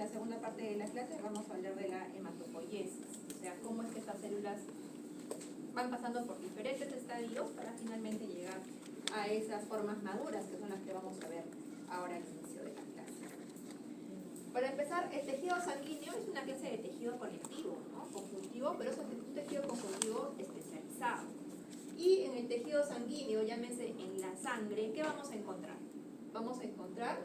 la segunda parte de la clase vamos a hablar de la hematopoiesis, o sea, cómo es que estas células van pasando por diferentes estadios para finalmente llegar a esas formas maduras, que son las que vamos a ver ahora al inicio de la clase. Para empezar, el tejido sanguíneo es una clase de tejido conectivo, ¿no? Conjuntivo, pero es un tejido conjuntivo especializado. Y en el tejido sanguíneo, llámese en la sangre, ¿qué vamos a encontrar? Vamos a encontrar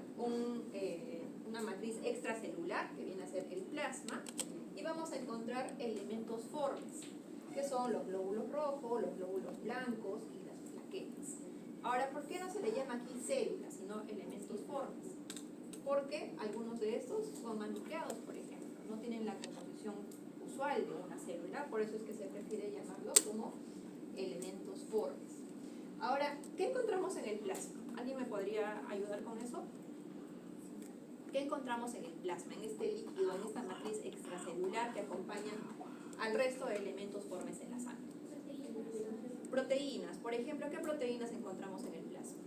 una matriz extracelular, que viene a ser el plasma, y vamos a encontrar elementos formes, que son los glóbulos rojos, los glóbulos blancos y las plaquetas. Ahora, ¿por qué no se le llama aquí células, sino elementos formes? Porque algunos de estos son anucleados, por ejemplo, no tienen la composición usual de una célula, por eso es que se prefiere llamarlos como elementos formes. Ahora, ¿qué encontramos en el plasma? ¿Alguien me podría ayudar con eso? ¿Qué encontramos en el plasma, en este líquido, en esta matriz extracelular que acompaña al resto de elementos formes en la sangre? Proteínas. Por ejemplo, ¿qué proteínas encontramos en el plasma?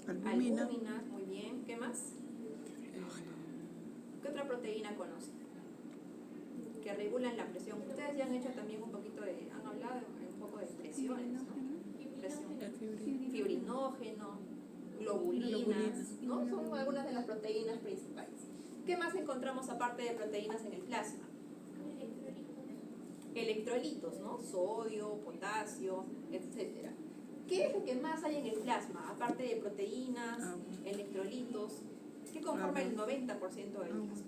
Albúminas, muy bien. ¿Qué más? ¿Qué otra proteína conocen? Que regulan la presión. Ustedes ya han hecho también un poquito de, han hablado un poco de presiones, ¿no? Fibrinógeno, globulinas, ¿no? Son algunas de las proteínas principales. ¿Qué más encontramos aparte de proteínas en el plasma? Electrolitos, ¿no? Sodio, potasio, etc. ¿Qué es lo que más hay en el plasma? Aparte de proteínas, electrolitos, ¿qué conforma el 90% del plasma?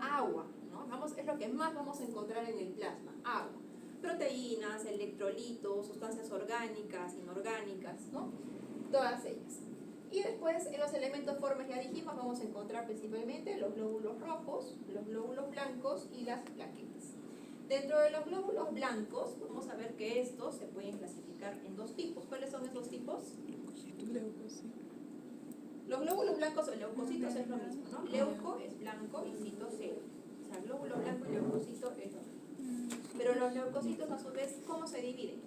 Agua, ¿no? Es lo que más vamos a encontrar en el plasma, agua. Proteínas, electrolitos, sustancias orgánicas, inorgánicas, ¿no? Todas ellas. Y después, en los elementos formes, ya dijimos, vamos a encontrar principalmente los glóbulos rojos, los glóbulos blancos y las plaquetas. Dentro de los glóbulos blancos, vamos a ver que estos se pueden clasificar en dos tipos. ¿Cuáles son esos tipos? Los glóbulos blancos o leucocitos es lo mismo, ¿no? Leuco es blanco y cito cero. O sea, glóbulo blanco y leucocito es lo mismo. Pero los leucocitos, a su vez, ¿cómo se dividen?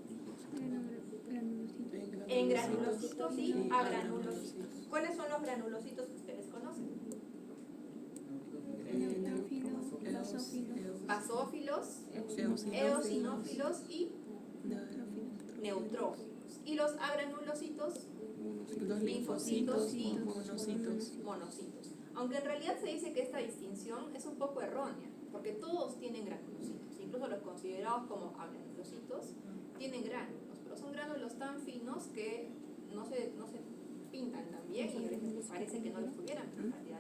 En granulocitos y agranulocitos. ¿Cuáles son los granulocitos que ustedes conocen? Basófilos, eosinófilos y neutrófilos. Y los agranulocitos, linfocitos y monocitos. Aunque en realidad se dice que esta distinción es un poco errónea, porque todos tienen granulocitos, incluso los considerados como agranulocitos tienen gránulos, pero son gránulos tan finos que no se pintan tan bien y a veces parece que no los tuvieran en realidad.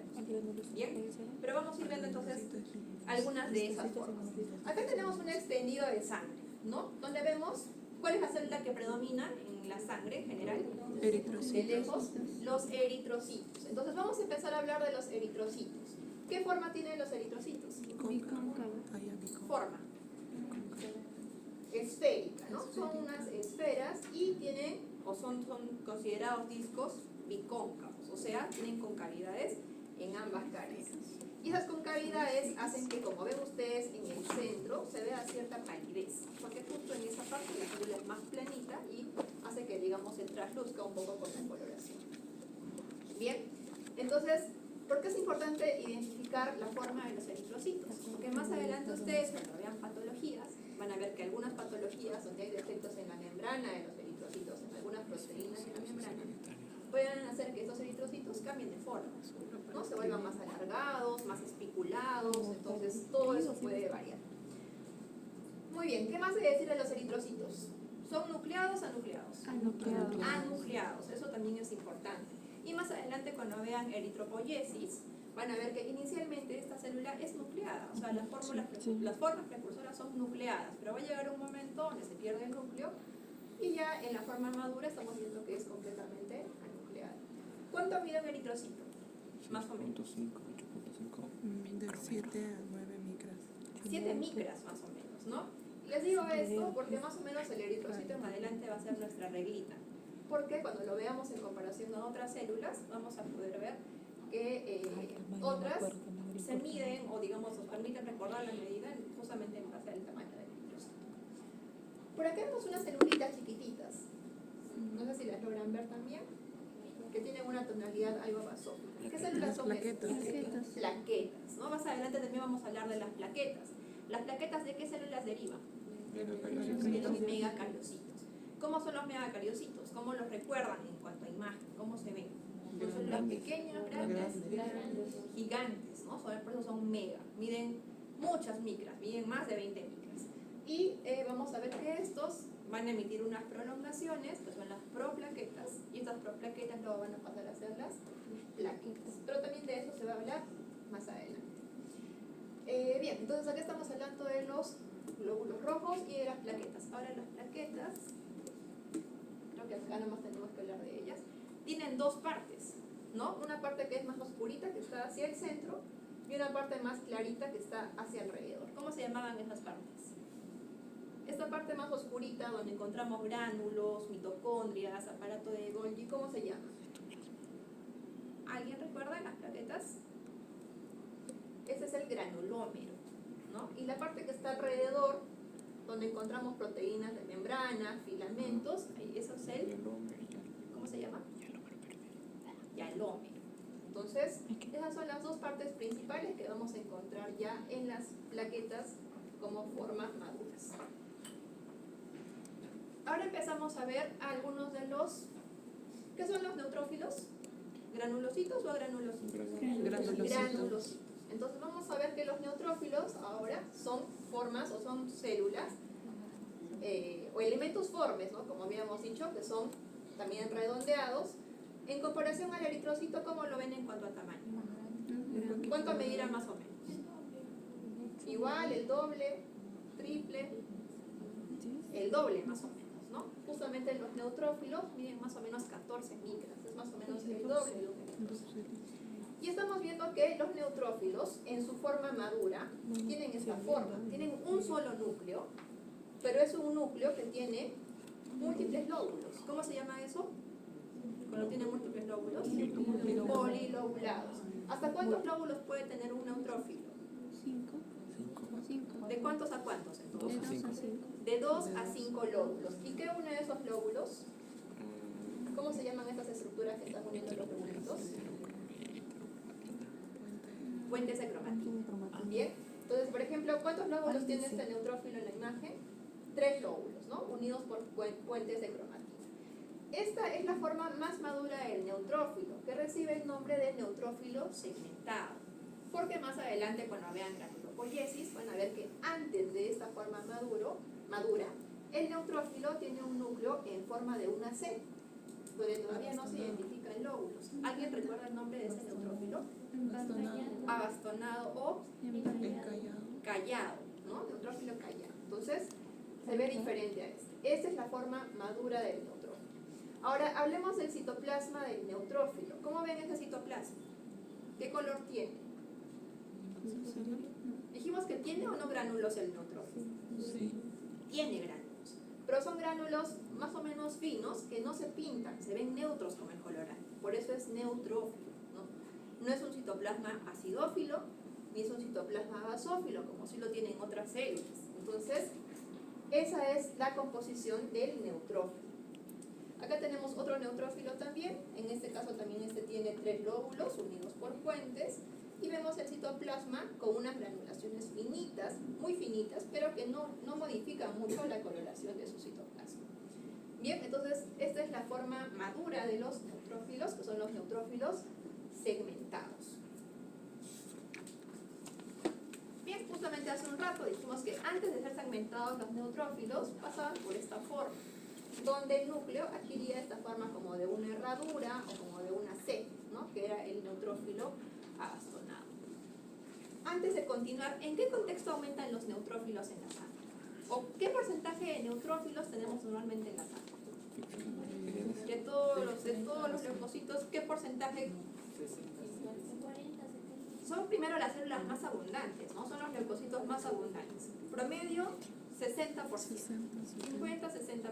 Bien, pero vamos a ir viendo entonces algunas de esas formas. Acá tenemos un extendido de sangre, ¿no? Donde vemos cuál es la célula que predomina en la sangre en general. De lejos, los eritrocitos. Entonces vamos a empezar a hablar de los eritrocitos. ¿Qué forma tienen los eritrocitos? Forma esférica, ¿no? Son unas esferas y tienen, o son considerados discos bicóncavos, o sea, tienen concavidades en ambas caras. Y esas concavidades hacen que, como ven ustedes, en el centro se vea cierta palidez, porque justo en esa parte la célula es más planita y hace que, digamos, se trasluzca un poco con la coloración. Bien, entonces, ¿por qué es importante identificar la forma de los eritrocitos? Porque más adelante ustedes, cuando vean patologías, van a ver que algunas patologías donde hay defectos en la membrana de los eritrocitos, en algunas proteínas en la membrana, pueden hacer que esos eritrocitos cambien de forma, ¿no? Se vuelvan más alargados, más espiculados, entonces todo eso puede variar. Muy bien, ¿qué más hay que decir de los eritrocitos? ¿Son nucleados o anucleados? Anucleados, eso también es importante. Y más adelante, cuando vean eritropoiesis, van a ver que inicialmente esta célula es nucleada, o sea, las formas precursoras son nucleadas, pero va a llegar un momento donde se pierde el núcleo y ya en la forma madura estamos viendo que es completamente anucleada. ¿Cuánto mide un eritrocito? Más o menos. 8.5. De 7 a 9 micras. 7 micras más o menos, ¿no? Les digo esto porque más o menos el eritrocito en adelante va a ser nuestra reglita. Porque cuando lo veamos en comparación a otras células, vamos a poder ver que otras se miden o, digamos, nos permiten recordar la medida justamente en base al tamaño del eritrocito. Por acá vemos unas celulitas chiquititas. No sé si las logran ver también. que tienen una tonalidad algo basófica. ¿Qué células Las son plaquetas. estas? Plaquetas, ¿no? Más adelante también vamos a hablar de las plaquetas. ¿Las plaquetas de qué células derivan? De los megacariocitos. ¿Cómo son los megacariocitos? ¿Cómo los recuerdan en cuanto a imagen? ¿Cómo se ven? Son células pequeñas, grandes, gigantes, ¿no? Por eso son mega. Miden muchas micras, miden más de 20 micras. Y vamos a ver que estos van a emitir unas prolongaciones, que son las proplaquetas, y estas proplaquetas luego van a pasar a ser las plaquetas. Pero también de eso se va a hablar más adelante. Bien, entonces acá estamos hablando de los glóbulos rojos y de las plaquetas. Ahora las plaquetas, creo que acá nomás tenemos que hablar de ellas, tienen dos partes, ¿no? Una parte que es más oscurita, que está hacia el centro, y una parte más clarita que está hacia alrededor. ¿Cómo se llamaban esas partes? Esta parte más oscurita, donde encontramos gránulos, mitocondrias, aparato de Golgi, ¿cómo se llama? ¿Alguien recuerda las plaquetas? Ese es el granulómero, ¿no? Y la parte que está alrededor, donde encontramos proteínas de membrana, filamentos, ahí eso es el, ¿cómo se llama? Hialómero. Entonces, esas son las dos partes principales que vamos a encontrar ya en las plaquetas como formas maduras. Ahora empezamos a ver algunos de los, ¿qué son los neutrófilos? ¿Granulocitos o agranulocitos? Granulocitos. Entonces vamos a ver que los neutrófilos ahora son formas o son células o elementos formes, ¿no? Como habíamos dicho, que son también redondeados. En comparación al eritrocito, ¿cómo lo ven en cuanto a tamaño? ¿Cuánto medirá más o menos? Igual, el doble, triple, el doble más o menos, ¿no? Justamente los neutrófilos miden más o menos 14 micras, es más o menos el doble de los eritrocitos. Y estamos viendo que los neutrófilos, en su forma madura, tienen esta forma, tienen un solo núcleo, pero es un núcleo que tiene múltiples lóbulos. ¿Cómo se llama eso? Cuando tiene múltiples lóbulos, polilobulados. ¿Hasta cuántos lóbulos puede tener un neutrófilo? 5. ¿De cuántos a cuántos entonces? De 2 a 5. De 2 a 5 lóbulos. ¿Y qué une esos lóbulos? ¿Cómo se llaman estas estructuras que están uniendo los lóbulos? Puentes de cromatina. Bien. Entonces, por ejemplo, ¿cuántos lóbulos tiene este neutrófilo en la imagen? 3 lóbulos, ¿no? Unidos por puentes de cromatina. Esta es la forma más madura del neutrófilo, que recibe el nombre de neutrófilo segmentado. Porque más adelante, cuando vean granulopoiesis, van a ver que antes de esta forma madura, el neutrófilo tiene un núcleo en forma de una C, donde todavía no se identifican lóbulos. ¿Alguien recuerda el nombre de ese neutrófilo? Abastonado o callado, ¿no? Neutrófilo callado. Entonces, se ve diferente a este. Esta es la forma madura del neutrófilo. Ahora, hablemos del citoplasma del neutrófilo. ¿Cómo ven ese citoplasma? ¿Qué color tiene? Dijimos que tiene o no gránulos el neutrófilo. Sí. Tiene gránulos, pero son gránulos más o menos finos que no se pintan, se ven neutros como el colorante. Por eso es neutrófilo, ¿no? No es un citoplasma acidófilo ni es un citoplasma basófilo, como sí lo tienen otras células. Entonces, esa es la composición del neutrófilo. Acá tenemos otro neutrófilo también, en este caso también este tiene 3 lóbulos unidos por puentes, y vemos el citoplasma con unas granulaciones finitas, muy finitas, pero que no modifican mucho la coloración de su citoplasma. Bien, entonces esta es la forma madura de los neutrófilos, que son los neutrófilos segmentados. Bien, justamente hace un rato dijimos que antes de ser segmentados los neutrófilos pasaban por esta forma, donde el núcleo adquiría esta forma como de una herradura o como de una C, ¿no? Que era el neutrófilo abastonado. Antes de continuar, ¿en qué contexto aumentan los neutrófilos en la sangre? ¿O qué porcentaje de neutrófilos tenemos normalmente en la sangre? De todos los leucocitos, ¿qué porcentaje? Son primero las células más abundantes, ¿no? Son los leucocitos más abundantes. Promedio 60%, 50-60%.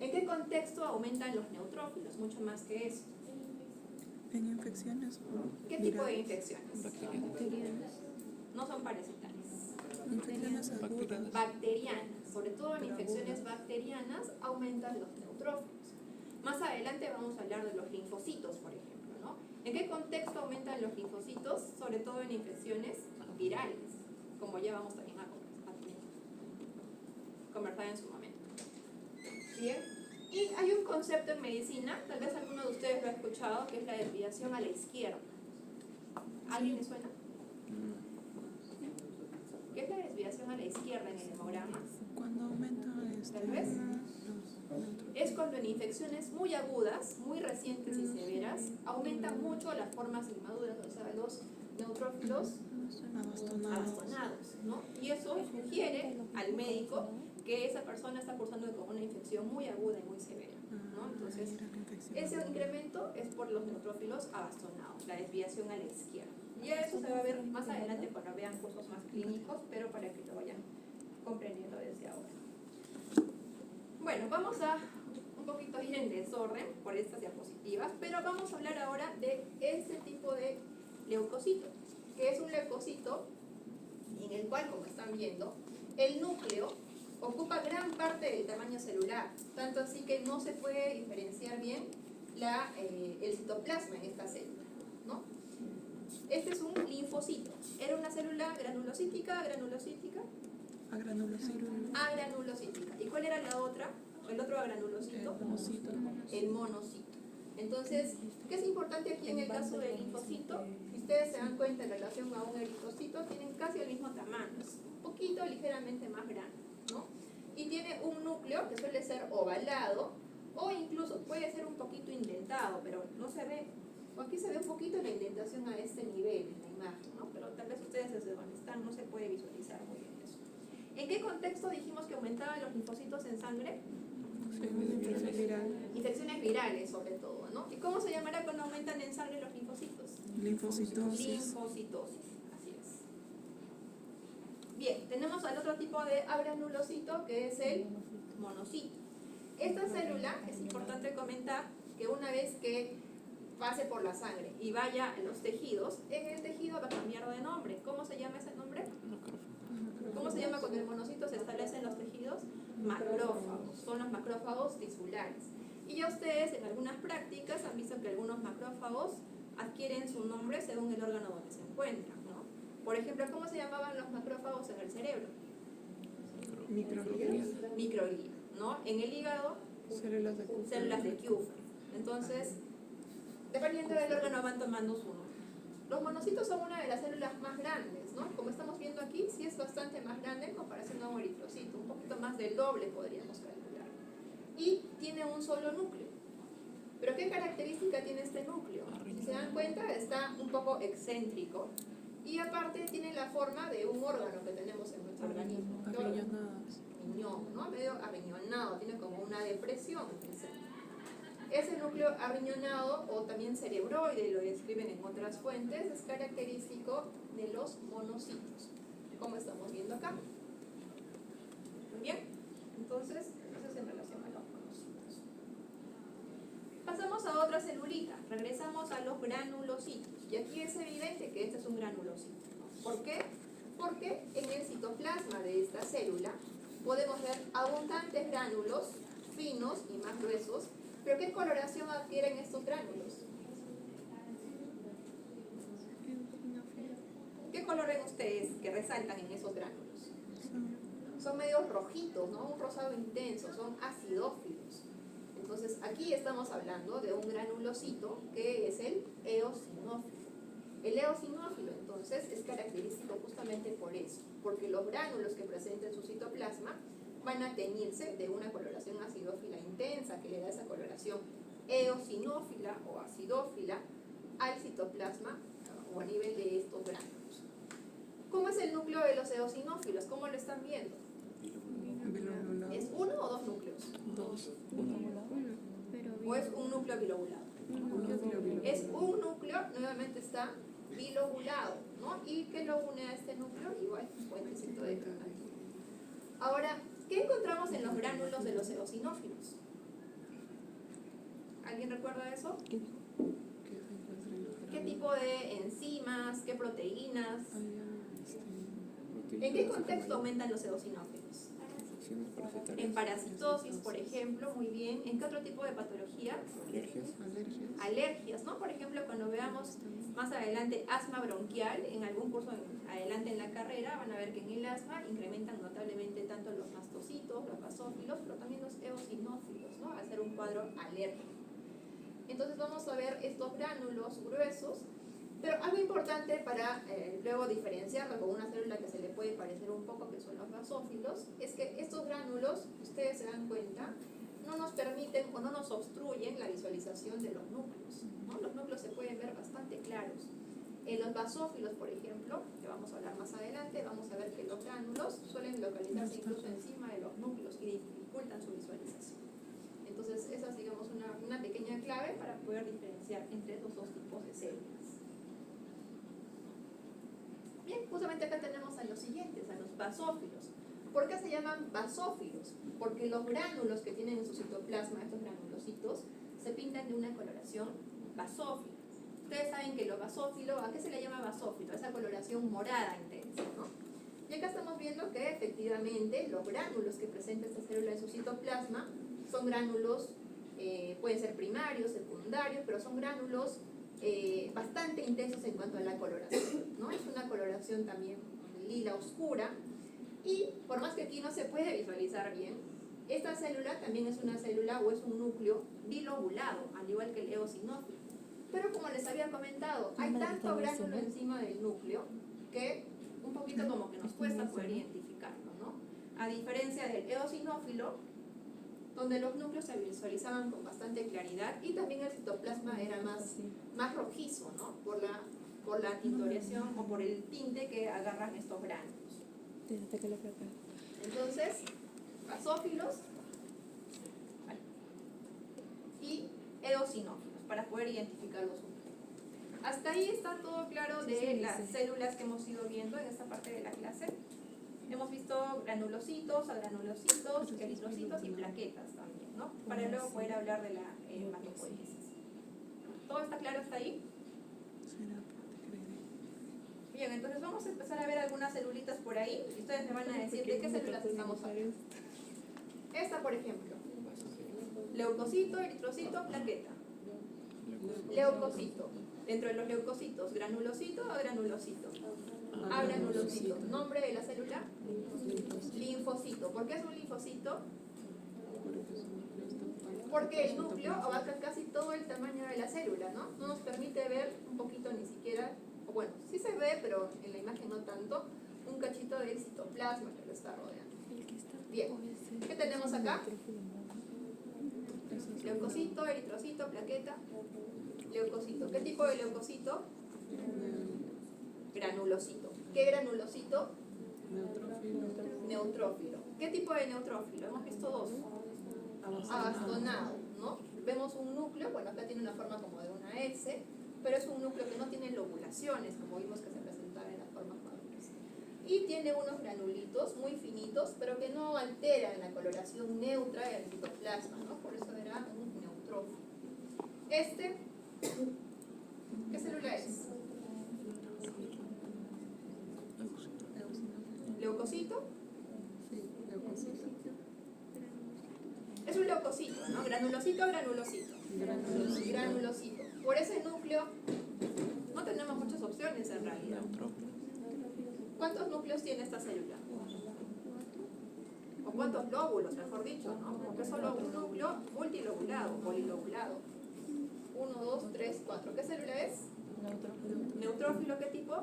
¿En qué contexto aumentan los neutrófilos? Mucho más que eso. En infecciones. ¿Qué tipo de infecciones? Bacterianas. No son parasitarias. Infecciones agudas. Bacterianas. Sobre todo en infecciones bacterianas aumentan los neutrófilos. Más adelante vamos a hablar de los linfocitos, por ejemplo, ¿no? ¿En qué contexto aumentan los linfocitos? Sobre todo en infecciones virales, como ya vamos también a conversar en su momento. Bien, y hay un concepto en medicina, tal vez alguno de ustedes lo ha escuchado, que es la desviación a la izquierda. ¿Alguien le suena? ¿Qué es la desviación a la izquierda en el hemograma? Cuando aumenta Tal vez. Es cuando en infecciones muy agudas, muy recientes y severas, aumentan mucho las formas inmaduras, o sea, los neutrófilos abastonados, ¿no? Y eso sugiere al médico que esa persona está cursando con una infección muy aguda y muy severa, ¿no? Entonces, ese incremento es por los neutrófilos abastonados, la desviación a la izquierda. Y eso se va a ver más adelante cuando vean cursos más clínicos, pero para que lo vayan comprendiendo desde ahora. Bueno, vamos a un poquito ir en desorden por estas diapositivas, pero vamos a hablar ahora de este tipo de leucocito, que es un leucocito en el cual, como están viendo, el núcleo ocupa gran parte del tamaño celular, tanto así que no se puede diferenciar bien el citoplasma en esta célula, ¿no? Este es un linfocito. Era una célula granulocítica, agranulocítica. ¿Y cuál era la otra? El otro agranulocito. El monocito. Entonces, ¿qué es importante aquí en el caso del linfocito? Si ustedes se dan cuenta en relación a un eritrocito, tienen casi el mismo tamaño, es un poquito ligeramente más grande, ¿no? Y tiene un núcleo que suele ser ovalado o incluso puede ser un poquito indentado, pero no se ve. Aquí se ve un poquito la indentación a este nivel en la imagen, ¿no? Pero tal vez ustedes desde donde están no se puede visualizar muy bien eso. ¿En qué contexto dijimos que aumentaban los linfocitos en sangre? Infecciones virales sobre todo, ¿no? ¿Y cómo se llamará cuando aumentan en sangre los linfocitos? Linfocitosis. Linfocitosis, así es. Bien, tenemos al otro tipo de agranulocito que es el monocito. Esta célula, es importante comentar que una vez que pase por la sangre y vaya en los tejidos, en el tejido va a cambiar de nombre. ¿Cómo se llama ese nombre? ¿Cómo se llama cuando el monocito se establece en los tejidos? Macrófagos. Son los macrófagos tisulares. Y ya ustedes en algunas prácticas han visto que algunos macrófagos adquieren su nombre según el órgano donde se encuentran, ¿no? Por ejemplo, ¿cómo se llamaban los macrófagos en el cerebro? Microglía, ¿no? En el hígado, células de Kupffer. Entonces, dependiendo del órgano van tomando su nombre. Los monocitos son una de las células más grandes, ¿no? Como estamos viendo aquí, sí es bastante más grande en comparación a un eritrocito, un poquito más del doble podríamos calcular. Y tiene un solo núcleo. ¿Pero qué característica tiene este núcleo? Si se dan cuenta, está un poco excéntrico y aparte tiene la forma de un órgano que tenemos en nuestro organismo. Riñón, ¿no? Medio arriñonado, tiene como una depresión en el centro. Ese núcleo arriñonado o también cerebroide, lo describen en otras fuentes, es característico de los monocitos, como estamos viendo acá. Muy bien, entonces, eso es en relación a los monocitos. Pasamos a otra celulita, regresamos a los granulocitos. Y aquí es evidente que este es un granulocito. ¿Por qué? Porque en el citoplasma de esta célula podemos ver abundantes gránulos finos y más gruesos. ¿Pero qué coloración adquieren estos gránulos? ¿Qué color ven ustedes que resaltan en esos gránulos? Son medio rojitos, ¿no? Un rosado intenso, son acidófilos. Entonces aquí estamos hablando de un granulocito que es el eosinófilo. El eosinófilo entonces es característico justamente por eso, porque los gránulos que presenta en su citoplasma van a teñirse de una coloración acidófila intensa que le da esa coloración eosinófila o acidófila al citoplasma o a nivel de estos gránulos. ¿Cómo es el núcleo de los eosinófilos? ¿Cómo lo están viendo? ¿Es uno o dos núcleos? ¿O es un núcleo bilobulado? Es un núcleo, nuevamente está bilobulado, ¿no? ¿Y qué lo une a este núcleo? Igual, puentecito de canal. Ahora, ¿qué encontramos en los gránulos de los eosinófilos? ¿Alguien recuerda eso? ¿Qué tipo de enzimas? ¿Qué proteínas? ¿En qué contexto aumentan los eosinófilos? infecciones parasitarias. En parasitosis, por ejemplo, muy bien. ¿En qué otro tipo de patología? Alergias. Alergias, ¿no? Por ejemplo, cuando veamos más adelante asma bronquial, en algún curso adelante en la carrera, van a ver que en el asma incrementan notablemente tanto los mastocitos, los basófilos, pero también los eosinófilos, ¿no? Al ser un cuadro alérgico. Entonces vamos a ver estos gránulos gruesos, pero algo importante para luego diferenciarlo con una célula que se le puede parecer un poco, que son los basófilos, es que estos gránulos, ustedes se dan cuenta, no nos permiten o no nos obstruyen la visualización de los núcleos, ¿no? Los núcleos se pueden ver bastante claros. En los basófilos, por ejemplo, que vamos a hablar más adelante, vamos a ver que los gránulos suelen localizarse incluso encima de los núcleos y dificultan su visualización. Entonces, esa es, digamos, una pequeña clave para poder diferenciar entre estos dos tipos de células. Bien, justamente acá tenemos a los siguientes, a los basófilos. ¿Por qué se llaman basófilos? Porque los gránulos que tienen en su citoplasma, estos granulocitos, se pintan de una coloración basófila. Ustedes saben que lo basófilo, ¿a qué se le llama basófilo? Esa coloración morada intensa, ¿no? Y acá estamos viendo que efectivamente los gránulos que presenta esta célula en su citoplasma son gránulos, pueden ser primarios, secundarios, pero son gránulos bastante intensos en cuanto a la coloración, ¿no? Es una coloración también lila oscura, y por más que aquí no se puede visualizar bien, esta célula también es una célula o es un núcleo bilobulado, al igual que el eosinófilo. Pero como les había comentado, hay tanto gránulo encima del núcleo que un poquito como que nos cuesta poder identificarlo, ¿no? A diferencia del eosinófilo, donde los núcleos se visualizaban con bastante claridad y también el citoplasma era más rojizo, ¿no? Por la tintoreación o por el tinte que agarran estos gránulos. Entonces, basófilos y eosinófilos, para poder identificarlos un poco. Hasta ahí está todo claro de las células que hemos ido viendo en esta parte de la clase. Hemos visto granulocitos, agranulocitos, eritrocitos y plaquetas también, ¿no? Para luego poder hablar de la hematopoiesis. ¿Todo está claro hasta ahí? Bien, entonces vamos a empezar a ver algunas celulitas por ahí y ustedes me van a decir de qué células estamos hablando. Esta, por ejemplo. Leucocito, eritrocito, plaqueta. Leucocito. Dentro de los leucocitos, granulocito o granulocito. Agranulocito. Nombre de la célula. Linfocito. ¿Por qué es un linfocito? Porque el núcleo abarca casi todo el tamaño de la célula, ¿no? No nos permite ver un poquito ni siquiera, o bueno, sí se ve, pero en la imagen no tanto, un cachito del citoplasma que lo está rodeando. Bien, ¿qué tenemos acá? Leucocito, eritrocito, plaqueta, leucocito. ¿Qué tipo de leucocito? Granulocito. ¿Qué granulocito? Neutrófilo. ¿Qué tipo de neutrófilo? Hemos visto dos. Abastonado, ¿no? Vemos un núcleo, bueno, acá tiene una forma como de una S, pero es un núcleo que no tiene lobulaciones, como vimos que se presentaba en las formas maduras. Y tiene unos granulitos muy finitos, pero que no alteran la coloración neutra del citoplasma, ¿no? Por eso era un neutrófilo. Este, ¿qué célula es? ¿Leucocito? Es un leucocito, ¿no? Granulocito o granulocito. Granulocito. Por ese núcleo no tenemos muchas opciones en realidad. ¿Cuántos núcleos tiene esta célula? ¿O cuántos lóbulos, mejor dicho, ¿no? Porque es solo un núcleo multilobulado, polilobulado. 1, 2, 3, 4. ¿Qué célula es? Neutrófilo. ¿Qué tipo?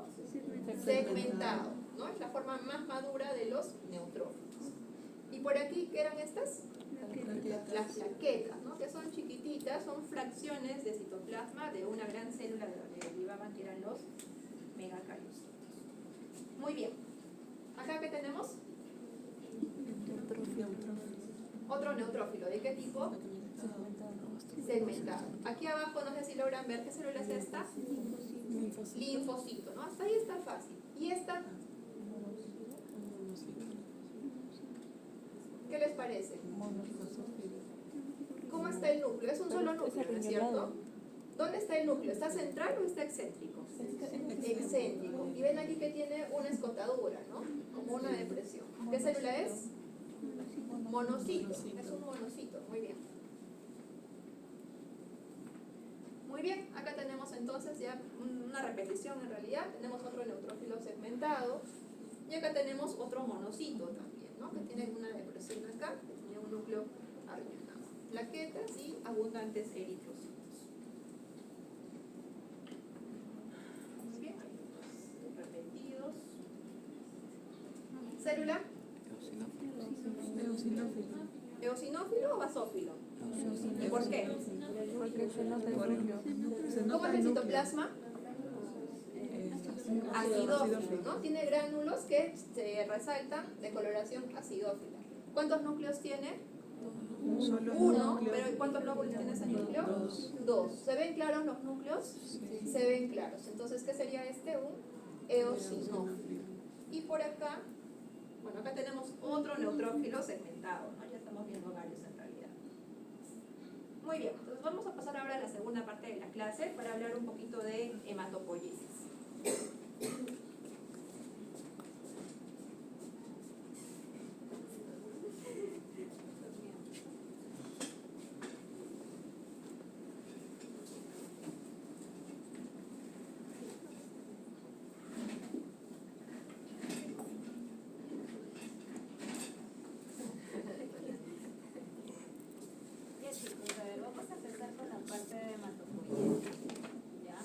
Segmentado, ¿no? Es la forma más madura de los neutrófilos. ¿Y por aquí qué eran estas? Las plaquetas, ¿no? Que son chiquititas, son fracciones de citoplasma de una gran célula de donde derivaban, que eran los megacariocitos. Muy bien. ¿Acá qué tenemos? Otro neutrófilo. ¿De qué tipo? Segmentado. Aquí abajo, no sé si logran ver qué célula es esta. Linfocito, ¿no? Hasta ahí está fácil. ¿Y esta? ¿Qué les parece? ¿Cómo está el núcleo? Es un solo núcleo, ¿no es cierto? ¿Dónde está el núcleo? ¿Está central o está excéntrico? Excéntrico. Y ven aquí que tiene una escotadura, ¿no? Como una depresión. ¿Qué célula es? Monocito, es un monocito, muy bien. Muy bien, acá tenemos entonces ya una repetición en realidad, tenemos otro neutrófilo segmentado y acá tenemos otro monocito también, ¿no? Que tiene una depresión acá, que tiene un núcleo arrellanado, plaquetas y abundantes eritrocitos. Muy bien, hay unos repetidos. Célula, eosinófilo o basófilo. ¿Y por qué? Porque se nota el núcleo. ¿Cómo es el citoplasma? Acidófilo, ¿no? Tiene gránulos que se resaltan de coloración acidófila. ¿Cuántos núcleos tiene? Solo Uno, pero ¿cuántos lóbulos tiene ese núcleo? Dos. ¿Se ven claros los núcleos? Se ven claros. Entonces, ¿qué sería este? Un eosinófilo. Y por acá, bueno, acá tenemos otro neutrófilo segmentado, ¿no? Ya estamos viendo varios en realidad. Muy bien, entonces vamos a pasar ahora a la segunda parte de la clase para hablar un poquito de hematopoiesis. Bien, chicos, a ver, vamos a empezar con la parte de hematopoiesis, ¿ya?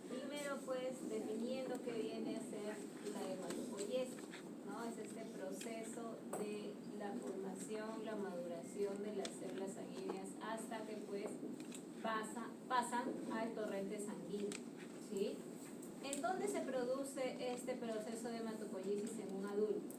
Primero, pues, definiendo qué viene a ser la hematopoiesis, ¿no? Es este proceso de la formación, la maduración de las células sanguíneas hasta que, pues, pasan al torrente sanguíneo, ¿sí? ¿En dónde se produce este proceso de hematopoiesis en un adulto?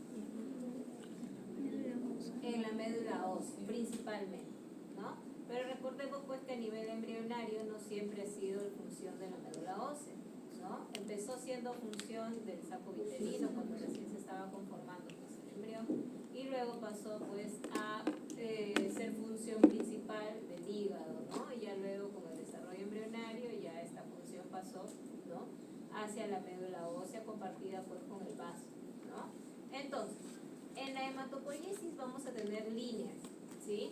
En la médula ósea, principalmente, ¿no? Pero recordemos pues que a nivel embrionario no siempre ha sido función de la médula ósea, ¿no? Empezó siendo función del saco vitelino cuando recién se estaba conformando pues, el embrión y luego pasó pues a ser función principal del hígado, ¿no? Y ya luego con el desarrollo embrionario ya esta función pasó, ¿no? Hacia la médula ósea compartida pues con el vaso, ¿no? Entonces, en la hematopoiesis vamos a tener líneas, ¿sí?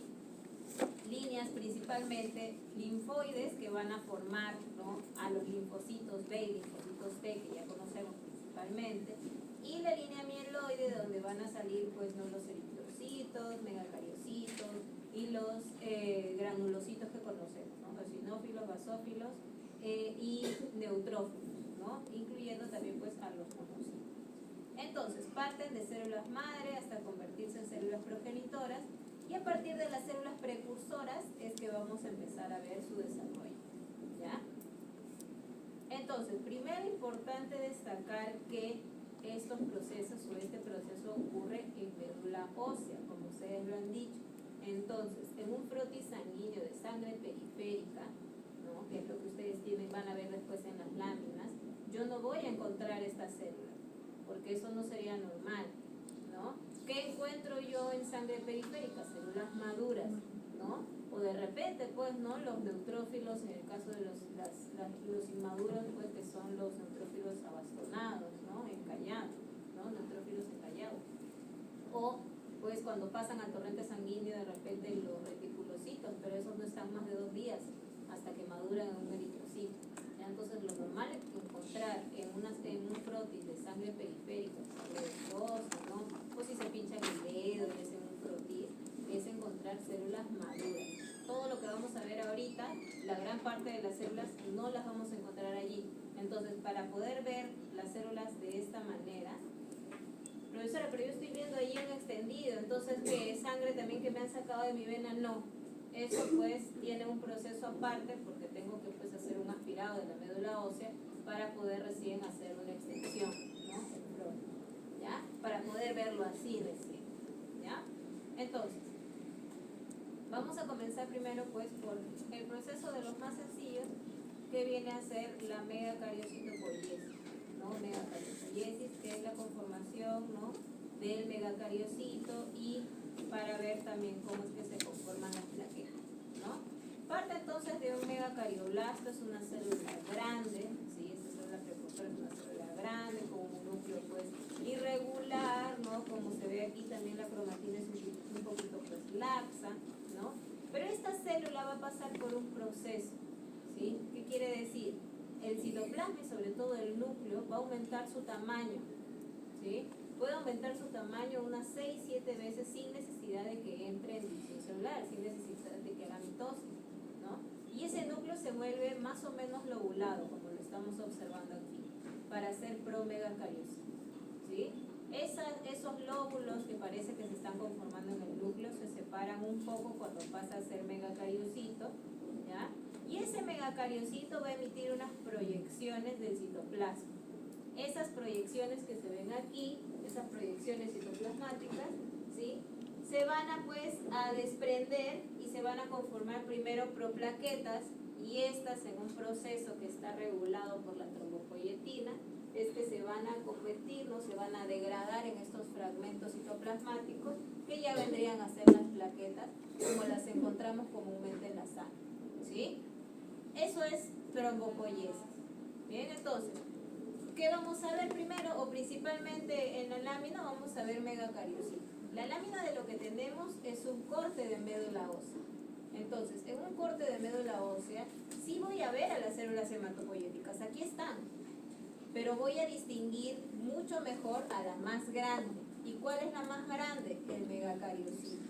Líneas principalmente linfoides que van a formar, ¿no? A los linfocitos B y linfocitos T que ya conocemos principalmente, y la línea mieloide donde van a salir pues, ¿no? Los eritrocitos, megacariocitos y los granulocitos que conocemos, ¿no? Eosinófilos, basófilos y neutrófilos, ¿no? Incluyendo también pues, a los monocitos. Entonces, parten de células madre hasta convertirse en células progenitoras y a partir de las células precursoras es que vamos a empezar a ver su desarrollo, ¿ya? Entonces, primero importante destacar que estos procesos o este proceso ocurre en médula ósea, como ustedes lo han dicho. Entonces, en un frotis sanguíneo de sangre periférica, ¿no? Que es lo que ustedes van a ver después en las láminas, yo no voy a encontrar esta célula, porque eso no sería normal, ¿no? ¿Qué encuentro yo en sangre periférica? Células maduras, ¿no? O de repente, pues, ¿no? Los neutrófilos, en el caso de los inmaduros, pues, que son los neutrófilos abastonados, ¿no? Encallados, ¿no? Neutrófilos encallados. O, pues, cuando pasan al torrente sanguíneo, de repente los reticulocitos, pero esos no están más de 2 días hasta que maduran en un eritrocito. Entonces, lo normal es encontrar en un frotis de sangre periférica, ¿no? O si se pinchan el dedo y es en un frotis, es encontrar células maduras. Todo lo que vamos a ver ahorita, la gran parte de las células no las vamos a encontrar allí. Entonces, para poder ver las células de esta manera, profesora, pero yo estoy viendo ahí un extendido, entonces, ¿qué sangre también que me han sacado de mi vena? No. Eso pues tiene un proceso aparte porque tengo que pues hacer un aspirado de la médula ósea para poder recién hacer una extensión, ¿no? ¿Ya? Para poder verlo así recién, ¿ya? Entonces, vamos a comenzar primero pues por el proceso de los más sencillos que viene a ser la megacariocitopoiesis, ¿no? Megacariocitopoiesis, que es la conformación, ¿no? Del megacariocito y para ver también cómo es que se conforman las plaquetas, ¿no? Parte entonces de un megacarioblasto, es una célula grande, ¿sí? Esta célula precursora es una célula grande con un núcleo pues irregular, ¿no? Como se ve aquí también la cromatina es un laxa, ¿no? Pero esta célula va a pasar por un proceso, ¿sí? ¿Qué quiere decir? El citoplasma y sobre todo el núcleo va a aumentar su tamaño, ¿sí? Puede aumentar su tamaño unas 6-7 veces sin necesidad de que entre en división celular, sin necesidad de que haga mitosis, ¿no? Y ese núcleo se vuelve más o menos lobulado, como lo estamos observando aquí, para hacer promegacariocito, ¿sí? Esos lóbulos que parece que se están conformando en el núcleo se separan un poco cuando pasa a ser megacariocito, ¿ya? Y ese megacariocito va a emitir unas proyecciones del citoplasma. Esas proyecciones que se ven aquí, esas proyecciones citoplasmáticas, ¿sí? Se van a desprender y se van a conformar primero proplaquetas, y estas en un proceso que está regulado por la trombopoyetina es que se van a convertir, no se van a degradar en estos fragmentos citoplasmáticos que ya vendrían a ser las plaquetas como las encontramos comúnmente en la sangre, ¿sí? Eso es trombopoiesis. Bien, entonces, ¿qué vamos a ver primero? O principalmente en la lámina vamos a ver megacariocito. La lámina de lo que tenemos es un corte de médula ósea. Entonces, en un corte de médula ósea, sí voy a ver a las células hematopoyéticas, aquí están, pero voy a distinguir mucho mejor a la más grande. ¿Y cuál es la más grande? El megacariocito,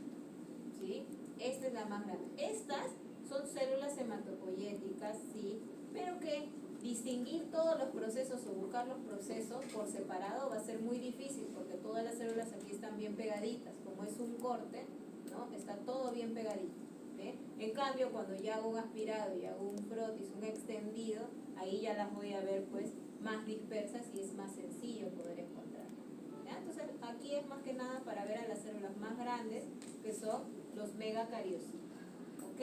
¿sí? Esta es la más grande. Estas son células hematopoyéticas, sí, pero que distinguir todos los procesos o buscar los procesos por separado va a ser muy difícil, porque todas las células aquí están bien pegaditas. Como es un corte, ¿no? Está todo bien pegadito. ¿Ve? En cambio, cuando ya hago un aspirado y hago un frotis, un extendido, ahí ya las voy a ver pues más dispersas y es más sencillo poder encontrar. ¿Ya? Entonces aquí es más que nada para ver a las células más grandes, que son los megacariocitos. ¿Ok?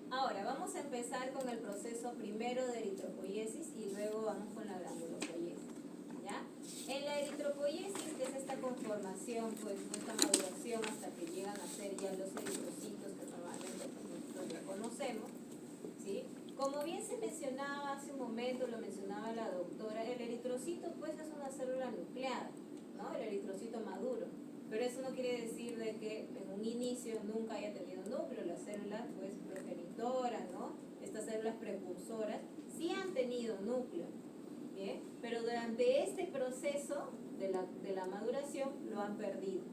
Ahora vamos a empezar con el proceso primero de eritropoiesis y luego vamos con la granulopoiesis. ¿Ya? En la eritropoiesis, que es esta conformación, pues esta maduración hasta que llegan a ser ya los eritrocitos que normalmente nosotros ya conocemos, ¿sí? Como bien se mencionaba hace un momento, lo mencionaba la doctora, el eritrocito pues es una célula nucleada, ¿no? El eritrocito maduro. Pero eso no quiere decir de que en un inicio nunca haya tenido núcleo. Las células pues progenitoras, ¿no? Estas células precursoras sí han tenido núcleo, ¿bien? Pero durante este proceso de la maduración lo han perdido,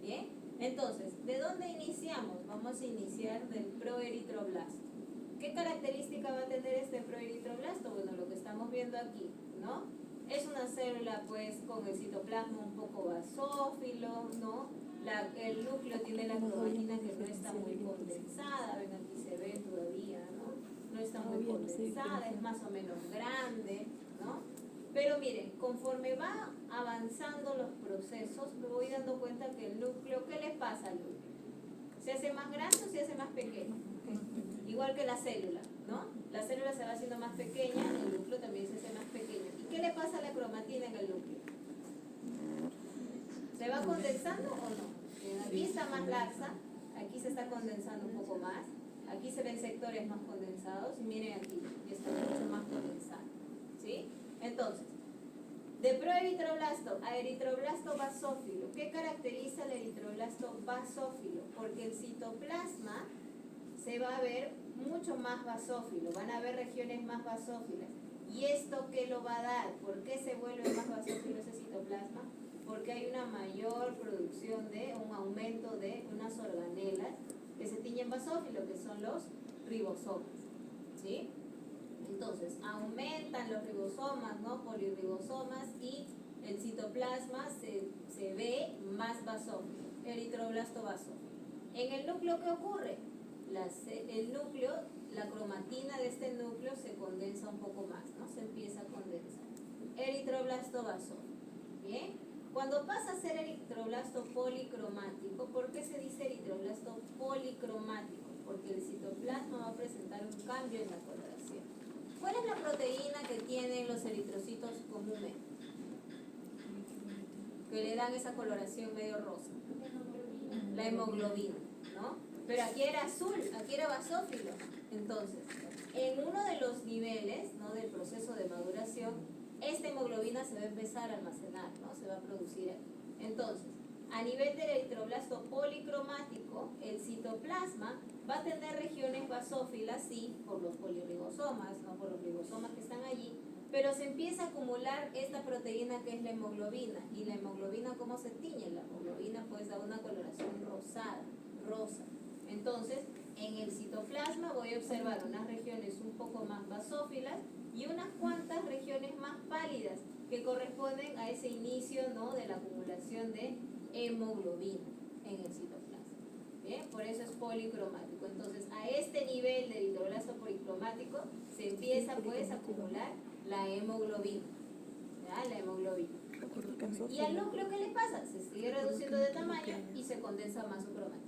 ¿bien? Entonces, ¿de dónde iniciamos? Vamos a iniciar del proeritroblasto. ¿Qué característica va a tener este proeritroblasto? Bueno, lo que estamos viendo aquí, ¿no? Es una célula pues con el citoplasma un poco basófilo, ¿no? El núcleo tiene la cromatina que no está muy condensada, ven aquí se ve todavía, ¿no? No está muy condensada, es más o menos grande, ¿no? Pero miren, conforme va avanzando los procesos, me voy dando cuenta que el núcleo, ¿qué le pasa al núcleo? ¿Se hace más grande o se hace más pequeño? Igual que la célula, ¿no? La célula se va haciendo más pequeña, el núcleo también se hace más pequeño. ¿Y qué le pasa a la cromatina en el núcleo? ¿Se va condensando o no? Aquí está más laxa, aquí se está condensando un poco más, aquí se ven sectores más condensados y miren aquí, ya está mucho más condensado, ¿sí? Entonces, de proeritroblasto a eritroblasto basófilo, ¿qué caracteriza el eritroblasto basófilo? Porque el citoplasma se va a ver mucho más basófilo, van a haber regiones más basófilas. ¿Y esto qué lo va a dar? ¿Por qué se vuelve más basófilo ese citoplasma? Porque hay una mayor producción un aumento de unas organelas que se tiñen basófilo, que son los ribosomas, ¿sí? Entonces, aumentan los ribosomas, ¿no? Polirribosomas, y el citoplasma se ve más basófilo, eritroblasto basófilo. En el núcleo, ¿qué ocurre? El núcleo, la cromatina de este núcleo se condensa un poco más, ¿no? Se empieza a condensar. Eritroblasto basófilo. ¿Bien? Cuando pasa a ser eritroblasto policromático, ¿por qué se dice eritroblasto policromático? Porque el citoplasma va a presentar un cambio en la coloración. ¿Cuál es la proteína que tienen los eritrocitos comúnmente? Que le dan esa coloración medio rosa. La hemoglobina, ¿no? Pero aquí era azul, aquí era basófilo. Entonces, en uno de los niveles, ¿no? Del proceso de maduración, esta hemoglobina se va a empezar a almacenar, ¿no? Se va a producir aquí. Entonces, A nivel del eritroblasto policromático, el citoplasma va a tener regiones basófilas, sí, por los poliribosomas, no por los ribosomas que están allí, pero se empieza a acumular esta proteína que es la hemoglobina. ¿Y la hemoglobina cómo se tiñe? La hemoglobina pues da una coloración rosada, rosa. Entonces, en el citoplasma voy a observar unas regiones un poco más basófilas y unas cuantas regiones más pálidas que corresponden a ese inicio, ¿no?, de la acumulación de hemoglobina en el citoplasma. Bien, por eso es policromático. Entonces, a este nivel de eritroblasto policromático se empieza pues a acumular la hemoglobina. ¿Ya? La hemoglobina. ¿Y al núcleo qué le pasa? Se sigue reduciendo de tamaño y se condensa más su cromatina.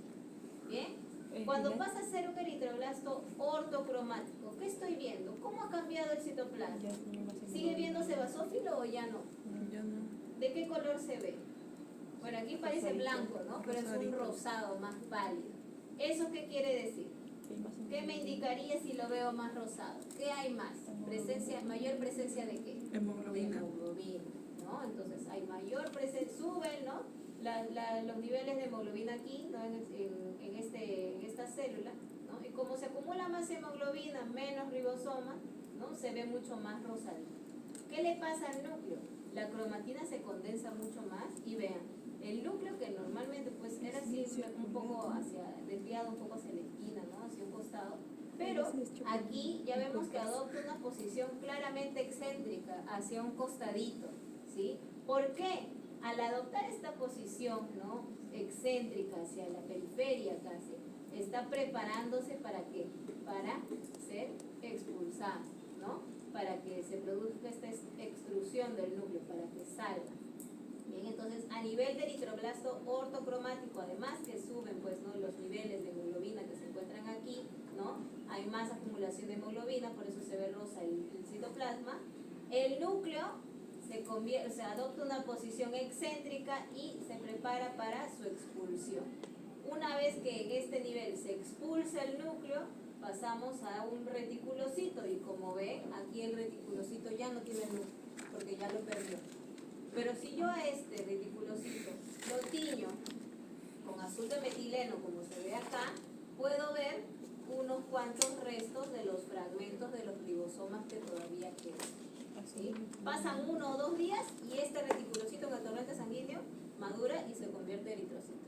Bien. Cuando pasa a ser un eritroblasto ortocromático, ¿qué estoy viendo? ¿Cómo ha cambiado el citoplasma? ¿Sigue viéndose basófilo o ya no? Ya no. ¿De qué color se ve? Bueno, aquí parece blanco, ¿no? Pero es un rosado más pálido. ¿Eso qué quiere decir? ¿Qué me indicaría si lo veo más rosado? ¿Qué hay más? ¿Mayor presencia de qué? Hemoglobina. De hemoglobina, ¿no? Entonces hay mayor presencia, suben, ¿no?, los niveles de hemoglobina aquí, ¿no?, en esta célula, ¿no? Y como se acumula más hemoglobina, menos ribosoma, ¿no?, se ve mucho más rosadito. ¿Qué le pasa al núcleo? La cromatina se condensa mucho más y vean, el núcleo que normalmente pues era así un poco desviado un poco hacia la esquina, ¿no?, hacia un costado, pero aquí ya vemos que adopta una posición claramente excéntrica hacia un costadito, ¿sí? ¿Por qué? Al adoptar esta posición, ¿no?, excéntrica hacia la periferia casi, está preparándose ¿para qué? Para ser expulsado, ¿no?, para que se produzca esta extrusión del núcleo, para que salga. Bien, entonces a nivel de eritroblasto ortocromático, además que suben pues, ¿no?, los niveles de hemoglobina que se encuentran aquí, ¿no?, hay más acumulación de hemoglobina, por eso se ve rosa el citoplasma. El núcleo se adopta una posición excéntrica y se prepara para su expulsión. Una vez que en este nivel se expulsa el núcleo, pasamos a un reticulocito y como ven, aquí el reticulocito ya no tiene núcleo, porque ya lo perdió. Pero si yo a este reticulocito lo tiño con azul de metileno, como se ve acá, puedo ver unos cuantos restos de los fragmentos de los ribosomas que todavía quedan. ¿Sí? Pasan 1 o 2 días y este reticulocito en el torrente sanguíneo madura y se convierte en eritrocito,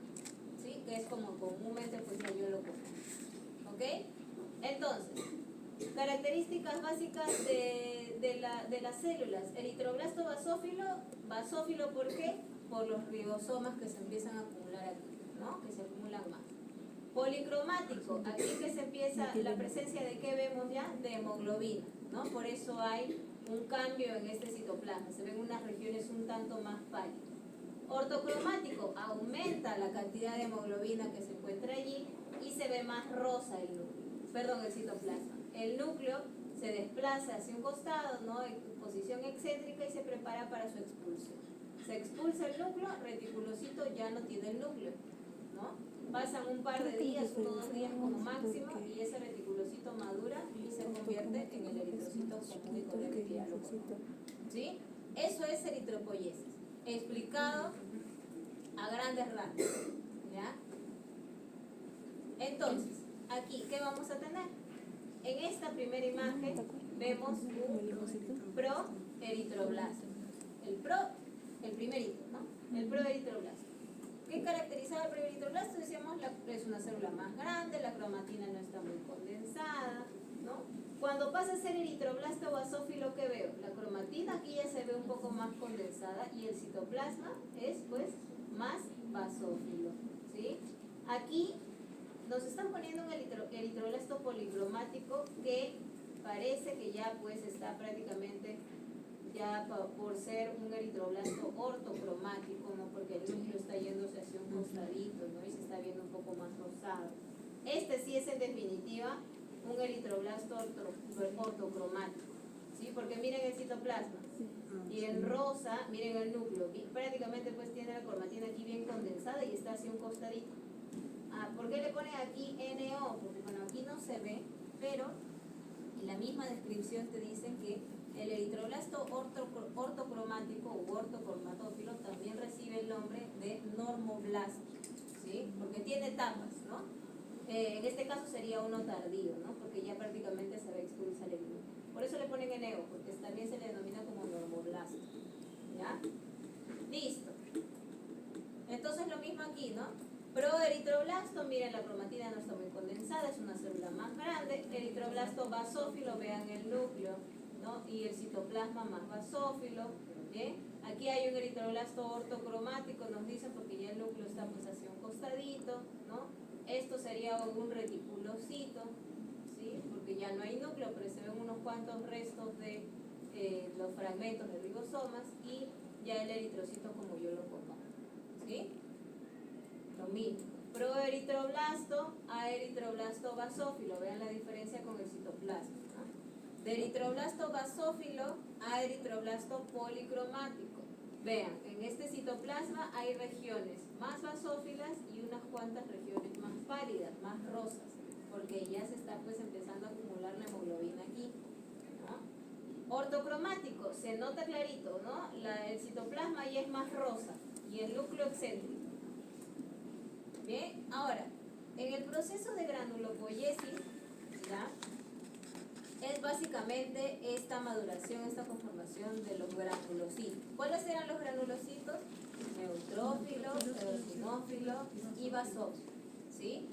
¿sí?, que es como comúnmente pues yo lo conozco. ¿Ok? Entonces, características básicas de las células. Eritroblasto basófilo, ¿por qué? Por los ribosomas que se empiezan a acumular aquí, ¿no?, que se acumulan más. Policromático, aquí que se empieza la presencia de ¿qué vemos ya? De hemoglobina, ¿no? Por eso hay un cambio en este citoplasma, se ven unas regiones un tanto más pálidas. Ortocromático, aumenta la cantidad de hemoglobina que se encuentra allí y se ve más rosa el citoplasma. El núcleo se desplaza hacia un costado, ¿no?, en posición excéntrica y se prepara para su expulsión. Se expulsa el núcleo, reticulocito ya no tiene el núcleo, ¿no? Pasan un par de días, 1 o 2 días como máximo, y ese reticulocito madura y se convierte en el eritrocito común y corriente que ya lo conocemos. ¿Sí? Eso es eritropoiesis, explicado a grandes rasgos. ¿Ya? Entonces, aquí, ¿qué vamos a tener? En esta primera imagen vemos un proeritroblasto. El primerito, ¿no? El proeritroblasto. ¿Qué caracterizaba el proeritroblasto? Decíamos, es una célula más grande, la cromatina no está muy condensada, ¿no? Cuando pasa a ser eritroblasto basófilo, ¿qué veo? La cromatina aquí ya se ve un poco más condensada y el citoplasma es pues más basófilo, ¿sí? Aquí nos están poniendo un eritroblasto policromático que parece que ya pues está prácticamente ya por ser un eritroblasto ortocromático, ¿no?, porque el núcleo está yéndose hacia un costadito, ¿no?, y se está viendo un poco más rosado. Este sí es en definitiva un eritroblasto ortocromático, ¿sí?, porque miren el citoplasma y en rosa, miren el núcleo, prácticamente pues tiene la cromatina aquí bien condensada y está hacia un costadito. ¿Por qué le ponen aquí NO? Porque bueno, aquí no se ve, pero en la misma descripción te dicen que el eritroblasto ortocromático u ortocromatófilo también recibe el nombre de normoblasto, ¿sí? Porque tiene etapas, ¿no? En este caso sería uno tardío, ¿no? Porque ya prácticamente se va a expulsar el núcleo. Por eso le ponen NO, porque también se le denomina como normoblasto, ¿ya? Listo. Entonces lo mismo aquí, ¿no? Proeritroblasto, miren, la cromatina no está muy condensada, es una célula más grande. Eritroblasto basófilo, vean el núcleo, ¿no? Y el citoplasma más basófilo, ¿bien? Aquí hay un eritroblasto ortocromático, nos dicen, porque ya el núcleo está pues hacia un costadito, ¿no? Esto sería un reticulocito, ¿sí? Porque ya no hay núcleo, pero se ven unos cuantos restos de los fragmentos de ribosomas y ya el eritrocito como yo lo conozco, ¿sí? Lo mismo. Proeritroblasto a eritroblasto basófilo, vean la diferencia con el citoplasma, ¿no? De eritroblasto basófilo a eritroblasto policromático. Vean, en este citoplasma hay regiones más basófilas y unas cuantas regiones más pálidas, más rosas, porque ya se está pues empezando a acumular la hemoglobina aquí, ¿no? Ortocromático, se nota clarito, ¿no? El citoplasma ya es más rosa y el núcleo excéntrico. Bien, ahora, en el proceso de granulopoiesis, ¿ya? Es básicamente esta maduración, esta conformación de los granulocitos. ¿Cuáles eran los granulocitos? Neutrófilo, eosinófilo y basófilo, ¿sí?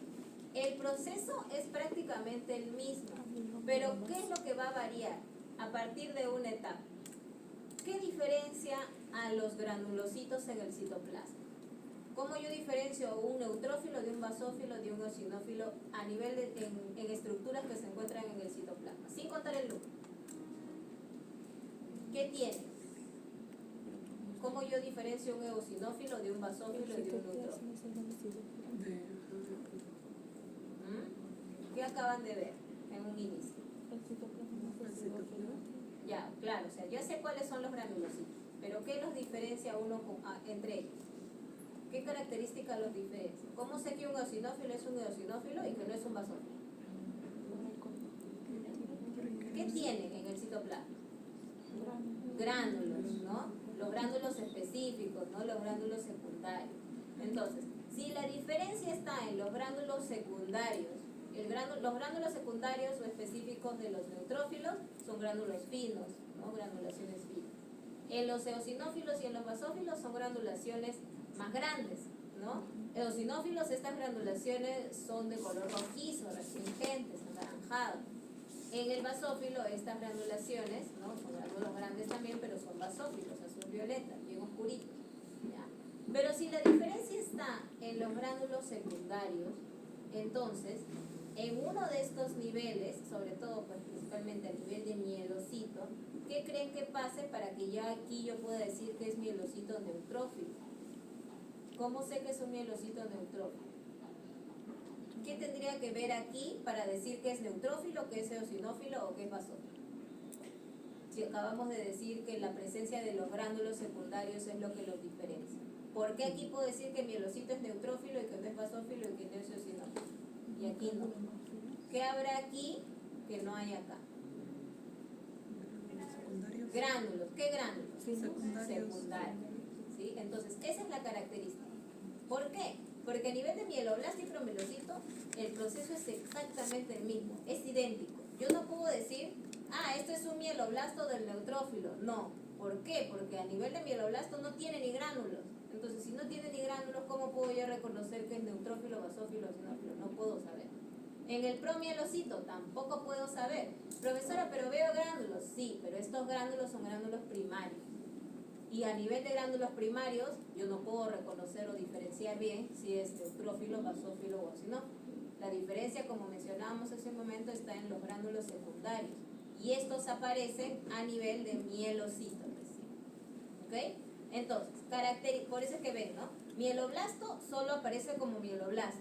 El proceso es prácticamente el mismo, pero ¿qué es lo que va a variar a partir de una etapa? ¿Qué diferencia a los granulocitos en el citoplasma? ¿Cómo yo diferencio un neutrófilo de un basófilo de un eosinófilo a nivel en estructuras que se encuentran en el citoplasma? Sin contar el núcleo. ¿Qué tiene? ¿Cómo yo diferencio un eosinófilo de un basófilo y de un neutrófilo? ¿Qué acaban de ver en un inicio? Ya, claro, o sea, yo sé cuáles son los granulocitos, pero ¿qué los diferencia entre ellos? ¿Qué características los diferencia? ¿Cómo sé que un eosinófilo es un eosinófilo y que no es un basófilo? ¿Qué tienen en el citoplasma? Gránulos, ¿no? Los gránulos específicos, ¿no? Los gránulos secundarios. Entonces, si la diferencia está en los gránulos secundarios, los gránulos secundarios o específicos de los neutrófilos son gránulos finos, ¿no? Granulaciones finas. En los eosinófilos y en los basófilos son granulaciones más grandes, ¿no? Eosinófilos, estas granulaciones son de color rojizo, restringentes, anaranjados. En el basófilo, estas granulaciones, ¿no? Son gránulos grandes también, pero son basófilos, azul violeta, bien oscuritos, ¿ya? Pero si la diferencia está en los gránulos secundarios, entonces, en uno de estos niveles, sobre todo, pues principalmente a nivel de mielocito, ¿qué creen que pase para que ya aquí yo pueda decir que es mielocito neutrófilo? ¿Cómo sé que es un mielocito neutrófilo? ¿Qué tendría que ver aquí para decir que es neutrófilo, que es eosinófilo o que es basófilo? Si acabamos de decir que la presencia de los gránulos secundarios es lo que los diferencia. ¿Por qué aquí puedo decir que el mielocito es neutrófilo y que no es basófilo y que no es eosinófilo? Y aquí no. ¿Qué habrá aquí que no hay acá? Gránulos. ¿Qué gránulos? Secundarios. ¿Sí? Entonces, esa es la característica. ¿Por qué? Porque a nivel de mieloblasto y promielocito, el proceso es exactamente el mismo, es idéntico. Yo no puedo decir, esto es un mieloblasto del neutrófilo. No. ¿Por qué? Porque a nivel de mieloblasto no tiene ni gránulos. Entonces, si no tiene ni gránulos, ¿cómo puedo yo reconocer que es neutrófilo, basófilo, eosinófilo? No puedo saber. En el promielocito tampoco puedo saber. Profesora, pero veo gránulos. Sí, pero estos gránulos son gránulos primarios. Y a nivel de gránulos primarios, yo no puedo reconocer o diferenciar bien si es neutrófilo, basófilo o eosinófilo. La diferencia, como mencionábamos hace un momento, está en los gránulos secundarios. Y estos aparecen a nivel de mielocito. ¿Ok? Entonces, por eso es que ven, ¿no? Mieloblasto solo aparece como mieloblasto.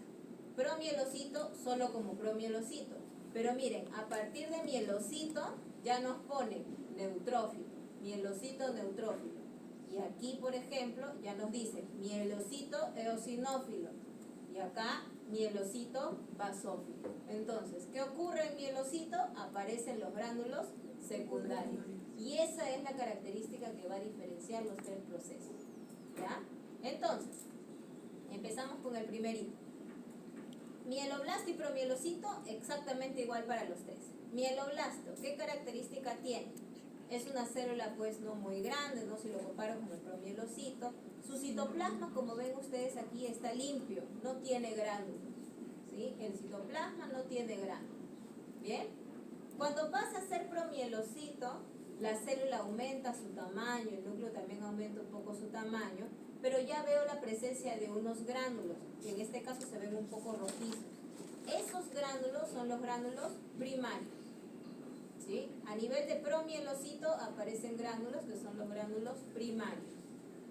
Promielocito solo como promielocito. Pero miren, a partir de mielocito ya nos pone neutrófilo, mielocito, neutrófilo. Y aquí, por ejemplo, ya nos dice mielocito eosinófilo. Y acá, mielocito basófilo. Entonces, ¿qué ocurre en mielocito? Aparecen los gránulos secundarios. Y esa es la característica que va a diferenciar los tres procesos. ¿Ya? Entonces, empezamos con el primer hito. Mieloblasto y promielocito exactamente igual para los tres. Mieloblasto, ¿qué característica tiene? Es una célula pues no muy grande, ¿no? Si lo comparo con el promielocito. Su citoplasma, como ven ustedes aquí, está limpio, no tiene gránulos, ¿sí? El citoplasma no tiene gránulos. ¿Bien? Cuando pasa a ser promielocito, la célula aumenta su tamaño, el núcleo también aumenta un poco su tamaño, pero ya veo la presencia de unos gránulos, que en este caso se ven un poco rojizos. Esos gránulos son los gránulos primarios, ¿sí? A nivel de promielocito aparecen gránulos que son los gránulos primarios.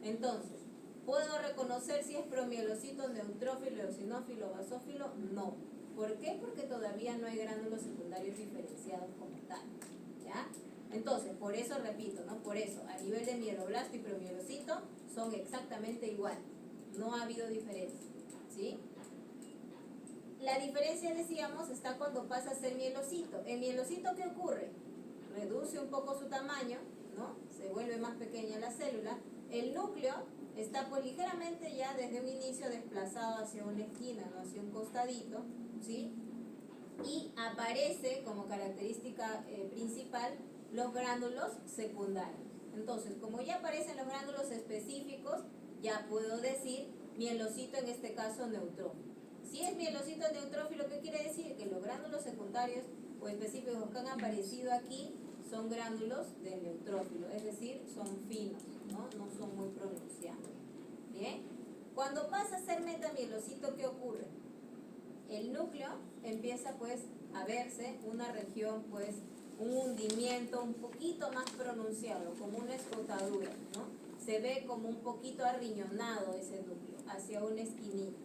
Entonces, ¿puedo reconocer si es promielocito, neutrófilo, eosinófilo, basófilo? No. ¿Por qué? Porque todavía no hay gránulos secundarios diferenciados como tal, ¿ya? Entonces, por eso repito, ¿no? Por eso, a nivel de mieloblasto y promielocito son exactamente igual. No ha habido diferencia, ¿sí? La diferencia, decíamos, está cuando pasa a ser mielocito. ¿En mielocito qué ocurre? Reduce un poco su tamaño, ¿no? Se vuelve más pequeña la célula. El núcleo está pues ligeramente ya desde un inicio desplazado hacia una esquina, ¿no? Hacia un costadito, ¿sí? Y aparece como característica principal los gránulos secundarios. Entonces, como ya aparecen los gránulos específicos, ya puedo decir mielocito, en este caso neutrófilo. Si es mielocito neutrófilo, ¿qué quiere decir? Que los gránulos secundarios o específicos que han aparecido aquí son gránulos de neutrófilo, es decir, son finos, ¿no? No son muy pronunciados. ¿Bien? Cuando pasa a ser metamielocito, ¿qué ocurre? El núcleo empieza pues a verse una región, pues un hundimiento un poquito más pronunciado, como una escotadura, ¿no? Se ve como un poquito arriñonado ese núcleo, hacia una esquinita,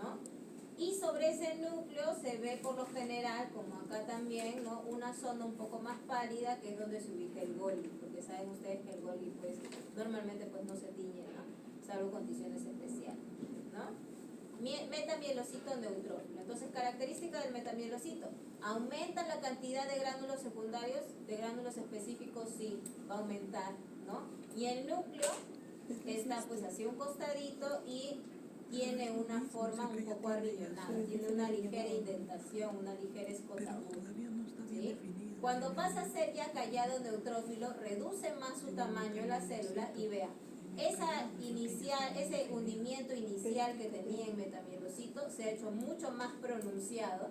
¿no? Y sobre ese núcleo se ve por lo general, como acá también, ¿no? Una zona un poco más pálida, que es donde se ubica el Golgi, porque saben ustedes que el Golgi pues normalmente pues no se tiñe, ¿no? Salvo condiciones especiales, ¿no? Metamielocito neutrófilo. Entonces, característica del metamielocito: aumenta la cantidad de gránulos secundarios, de gránulos específicos, sí, va a aumentar, ¿no? Y el núcleo está pues hacia un costadito y tiene una forma un poco arrillonada, tiene una ligera indentación, una ligera escotadura, ¿sí? Cuando pasa a ser ya callado neutrófilo, reduce más su tamaño la célula y vea, ese hundimiento inicial que tenía en metamielocito se ha hecho mucho más pronunciado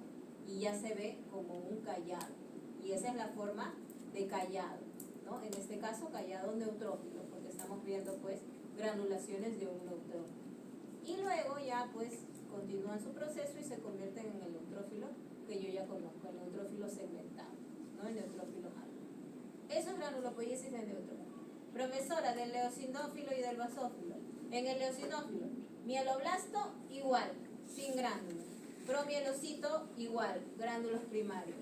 y ya se ve como un callado. Y esa es la forma de callado, ¿no? En este caso, callado neutrófilo, porque estamos viendo pues granulaciones de un neutrófilo. Y luego ya pues continúan su proceso y se convierten en el neutrófilo que yo ya conozco, el neutrófilo segmentado, ¿no? El neutrófilo malo. Eso es granulopoiesis de neutrófilo. Promesora del eosinófilo y del basófilo. En el eosinófilo, mieloblasto igual, sin gránulos. Promielocito igual, gránulos primarios.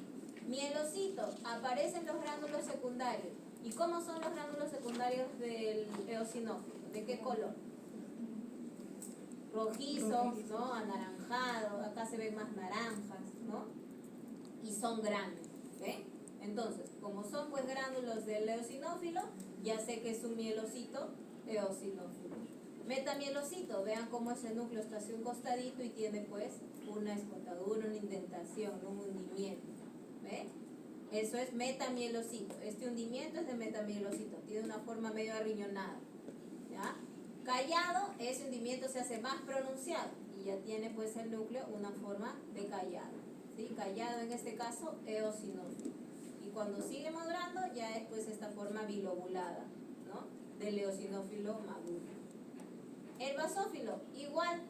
Mielocito, aparecen los gránulos secundarios. ¿Y cómo son los gránulos secundarios del eosinófilo? ¿De qué color? Rojizos, ¿no? Anaranjados, acá se ven más naranjas, ¿no? Y son grandes, ¿ven? Entonces, como son pues gránulos del eosinófilo, ya sé que es un mielocito eosinófilo. Metamielocito, vean cómo ese núcleo está hacia un costadito y tiene pues una escotadura, una indentación, un hundimiento, ¿ven? Eso es metamielocito. Este hundimiento es de metamielocito, tiene una forma medio arriñonada, ¿ya? Callado, ese hundimiento se hace más pronunciado y ya tiene pues el núcleo una forma de callado, ¿sí? Callado en este caso eosinófilo. Y cuando sigue madurando ya es pues esta forma bilobulada, ¿no? Del eosinófilo maduro. El basófilo, igual,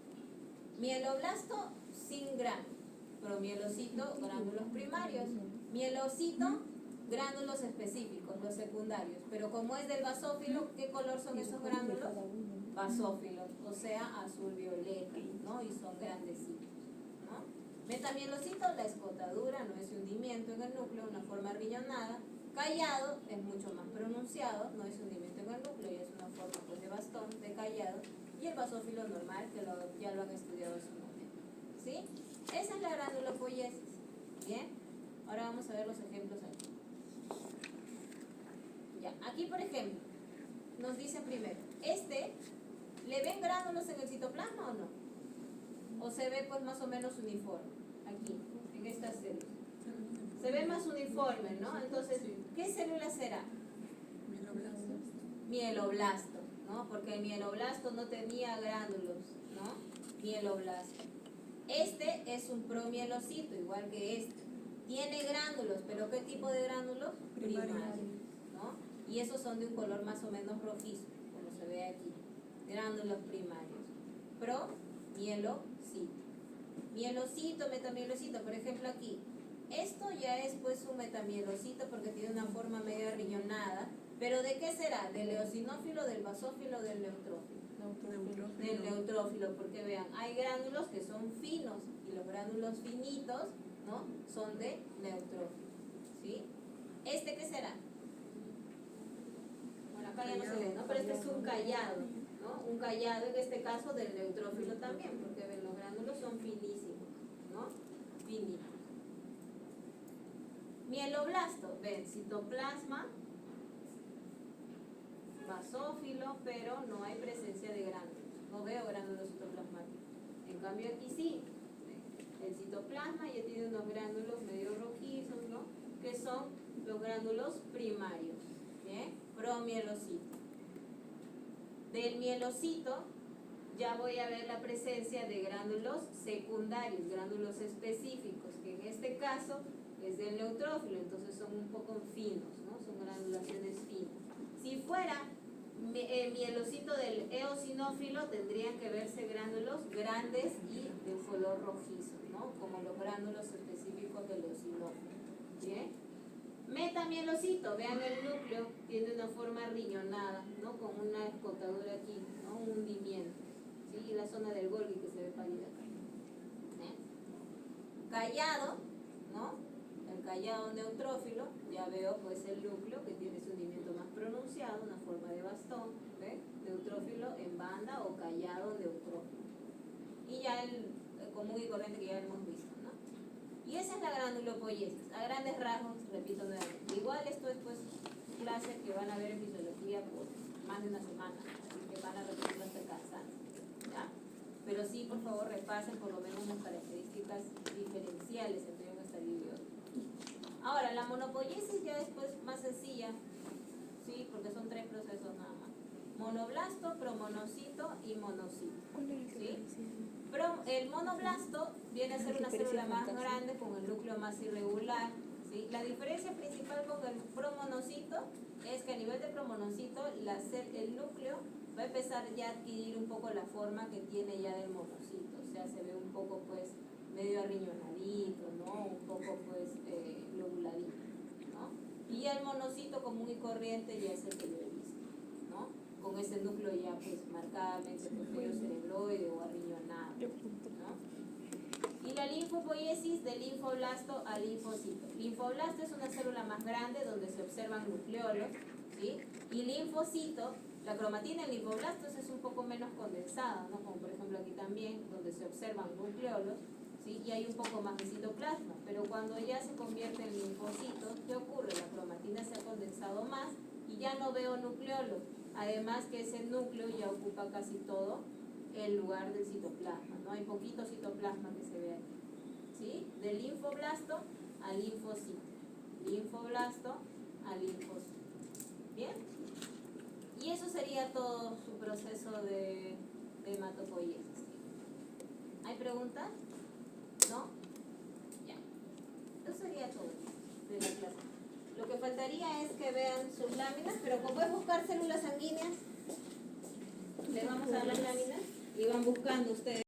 mieloblasto sin gránulos, promielocito, gránulos primarios, mielocito, gránulos específicos, los secundarios. Pero como es del basófilo, ¿qué color son esos gránulos? Basófilos, o sea, azul violeta, ¿no? Y son grandecitos, ¿no? Metamielocito, la escotadura, no es hundimiento en el núcleo, una forma arrillonada. Callado es mucho más pronunciado, no es hundimiento en el núcleo y es una forma pues, de bastón, de callado. Y el basófilo normal, que ya lo han estudiado en su momento, ¿sí? Esa es la granulopoiesis. Bien, ahora vamos a ver los ejemplos aquí. Ya, aquí por ejemplo, nos dice primero, ¿Le ven gránulos en el citoplasma o no? ¿O se ve pues más o menos uniforme? Aquí, en esta célula. Se ve más uniforme, ¿no? Entonces, ¿qué célula será? Mieloblasto, ¿no? Porque el mieloblasto no tenía gránulos, ¿no? Mieloblasto. Este es un promielocito, igual que este. Tiene gránulos, pero ¿qué tipo de gránulos? Primarios, ¿no? Y esos son de un color más o menos rojizo, como se ve aquí. Gránulos primarios. Promielocito. Mielocito, metamielocito, por ejemplo aquí. Esto ya es pues un metamielocito porque tiene una forma medio arriñonada. ¿Pero de qué será? ¿Del eosinófilo, del basófilo o del neutrófilo? Del neutrófilo, porque vean, hay gránulos que son finos y los gránulos finitos, ¿no? Son de neutrófilo, ¿sí? ¿Este qué será? Bueno, acá ya no se ve, ¿no? Pero este es un callado, ¿no? Un callado en este caso del neutrófilo también, porque ven, los gránulos son finísimos, ¿no? Finitos. Mieloblasto, ven, citoplasma, basófilo, pero no hay presencia de gránulos. No veo gránulos citoplasmáticos. En cambio aquí sí. El citoplasma ya tiene unos gránulos medio rojizos, ¿no? Que son los gránulos primarios. ¿Bien? Promielocito. Del mielocito ya voy a ver la presencia de gránulos secundarios, gránulos específicos, que en este caso es del neutrófilo, entonces son un poco finos, ¿no? Son granulaciones finas. Si fuera mielocito del eosinófilo, tendrían que verse gránulos grandes y de un color rojizo, ¿no? Como los gránulos específicos del eosinófilo. ¿Bien? Metamielocito, vean el núcleo, tiene una forma riñonada, ¿no? Con una escotadura aquí, ¿no? Un hundimiento. ¿Sí? Y la zona del Golgi que se ve pálida acá. Callado, ¿no? El callado neutrófilo, ya veo pues el núcleo que tiene ese hundimiento más pronunciado, una forma de bastón, ¿ve? Neutrófilo en banda o callado neutrófilo. Y ya el común y corriente que ya hemos visto, ¿no? Y esa es la granulopoiesis. A grandes rasgos, repito nuevamente. Igual esto es pues clases que van a ver en fisiología por más de una semana, así que van a repetirlo hasta el cansancio, ¿ya? Pero sí, por favor, repasen por lo menos las características diferenciales entre una estadio y otra. Ahora, la monopoiesis ya es pues más sencilla, ¿sí? Porque son 3 procesos nada más. Monoblasto, promonocito y monocito. ¿Sí? El monoblasto viene a ser una célula más grande con el núcleo más irregular, ¿sí? La diferencia principal con el promonocito es que a nivel de promonocito el núcleo va a empezar ya a adquirir un poco la forma que tiene ya del monocito, o sea, se ve un poco pues medio arriñonadito, ¿no? Un poco pues lobuladito, ¿no? Y el monocito común y corriente ya es el que yo he visto, ¿no? Con ese núcleo ya pues marcadamente pues, medio cerebroide o arriñonado, ¿no? Y la linfopoiesis del linfoblasto al linfocito. Linfoblasto es una célula más grande donde se observan nucleolos, ¿sí? Y linfocito, la cromatina en linfoblastos es un poco menos condensada, ¿no? Como por ejemplo aquí también, donde se observan nucleolos, ¿sí? Y hay un poco más de citoplasma, pero cuando ya se convierte en linfocito, ¿qué ocurre? La cromatina se ha condensado más y ya no veo nucleolos. Además que ese núcleo ya ocupa casi todo el lugar del citoplasma, ¿no? Hay poquito citoplasma que se ve aquí, ¿sí? Del linfoblasto al linfocito, linfoblasto al linfocito. ¿Bien? Y eso sería todo su proceso de hematopoiesis. ¿Hay preguntas? ¿No? Ya. Eso sería todo de la clase. Lo que faltaría es que vean sus láminas, pero como es buscar células sanguíneas, le vamos a dar las láminas y van buscando ustedes.